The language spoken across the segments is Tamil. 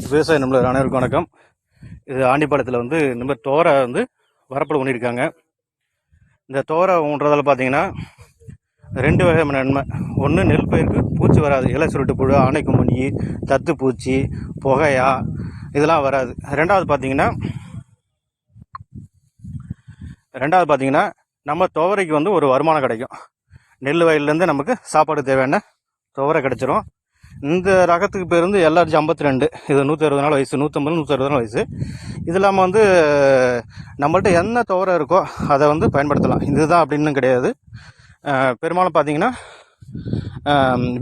விவசாய நம்மள அனைவருக்கும் வணக்கம். இது ஆண்டிப்பாளையத்தில் வந்து இந்த மாதிரி தோரை வந்து வரப்பில் ஊனியிருக்காங்க. இந்த தோரை ஊன்றதால் பார்த்தீங்கன்னா 2 வகையான நன்மை. ஒன்று, நெல் பயிருக்கு பூச்சி வராது. இலை சுருட்டு புழு, ஆனைக்கும்மணி, தத்து பூச்சி, புகையா இதெல்லாம் வராது. ரெண்டாவது பார்த்தீங்கன்னா நம்ம துவரைக்கு வந்து ஒரு வருமானம் கிடைக்கும். நெல் வயல்லேருந்து நமக்கு சாப்பாடு தேவையான துவரை கிடைச்சிரும். இந்த ரகத்துக்கு பேர் வந்து LRG 52. இது 160 நாள் வயசு, 150 160 நாள் வயசு. இது இல்லாமல் வந்து நம்மள்ட்ட என்ன துவரை இருக்கோ அதை வந்து பயன்படுத்தலாம். இதுதான் அப்படின்னு கிடையாது. பெரும்பாலும் பார்த்தீங்கன்னா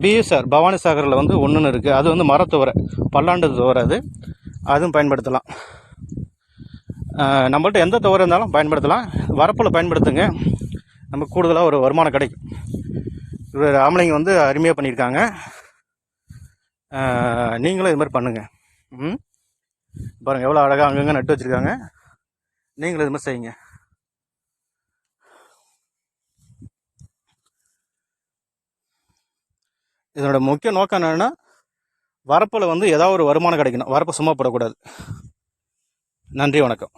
BSR பவானி சாகரில் வந்து ஒன்றுன்னு இருக்குது. அது வந்து மரத்துவரை, பல்லாண்டு துவரை. அதுவும் பயன்படுத்தலாம். நம்மள்ட்ட எந்த துவரை இருந்தாலும் பயன்படுத்தலாம். வரப்பில் பயன்படுத்துங்க, நமக்கு கூடுதலாக ஒரு வருமானம் கிடைக்கும். இவர் ஆம்பளைங்க வந்து அருமையாக பண்ணியிருக்காங்க. நீங்களும் இது மாதிரி பண்ணுங்கள். பாருங்கள் எவ்வளோ அழகாக அங்கங்கே நட்டு வச்சுருக்காங்க. நீங்களும் இது மாதிரி செய்யுங்க. இதனோட முக்கிய நோக்கம் என்னென்னா, வரப்பில் வந்து ஏதாவது ஒரு வருமானம் கிடைக்கணும். வரப்பு சும்மா போடக்கூடாது. நன்றி, வணக்கம்.